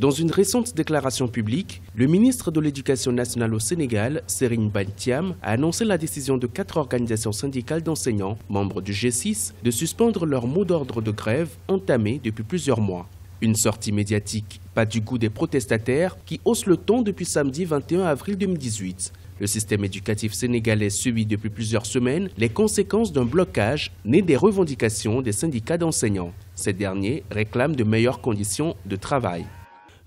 Dans une récente déclaration publique, le ministre de l'Éducation nationale au Sénégal, Serigne Mbaye Thiam, a annoncé la décision de 4 organisations syndicales d'enseignants, membres du G6, de suspendre leur mot d'ordre de grève entamé depuis plusieurs mois. Une sortie médiatique pas du goût des protestataires qui haussent le ton depuis samedi 21 avril 2018. Le système éducatif sénégalais subit depuis plusieurs semaines les conséquences d'un blocage né des revendications des syndicats d'enseignants. Ces derniers réclament de meilleures conditions de travail.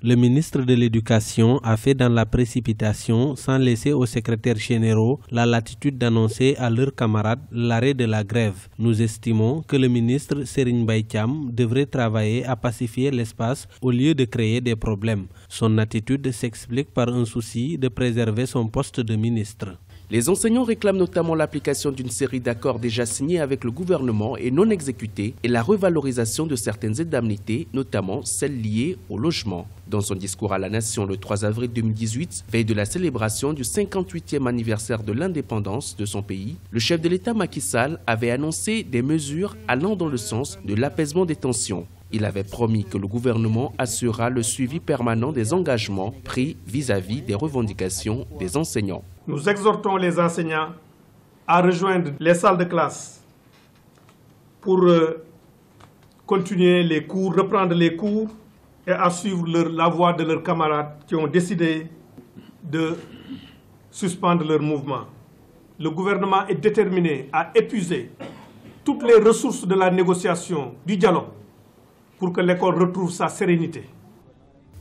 Le ministre de l'Éducation a fait dans la précipitation, sans laisser aux secrétaires généraux la latitude d'annoncer à leurs camarades l'arrêt de la grève. Nous estimons que le ministre Serigne Mbaye Thiam devrait travailler à pacifier l'espace au lieu de créer des problèmes. Son attitude s'explique par un souci de préserver son poste de ministre. Les enseignants réclament notamment l'application d'une série d'accords déjà signés avec le gouvernement et non exécutés et la revalorisation de certaines indemnités, notamment celles liées au logement. Dans son discours à la Nation le 3 avril 2018, veille de la célébration du 58e anniversaire de l'indépendance de son pays, le chef de l'État Macky Sall avait annoncé des mesures allant dans le sens de l'apaisement des tensions. Il avait promis que le gouvernement assurera le suivi permanent des engagements pris vis-à-vis des revendications des enseignants. Nous exhortons les enseignants à rejoindre les salles de classe pour continuer les cours, reprendre les cours et à suivre la voie de leurs camarades qui ont décidé de suspendre leur mouvement. Le gouvernement est déterminé à épuiser toutes les ressources de la négociation, du dialogue, pour que l'école retrouve sa sérénité.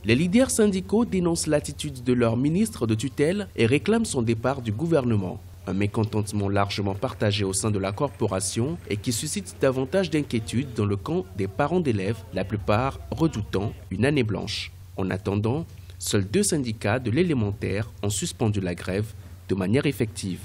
Les leaders syndicaux dénoncent l'attitude de leur ministre de tutelle et réclament son départ du gouvernement. Un mécontentement largement partagé au sein de la corporation et qui suscite davantage d'inquiétudes dans le camp des parents d'élèves, la plupart redoutant une année blanche. En attendant, seuls 2 syndicats de l'élémentaire ont suspendu la grève de manière effective.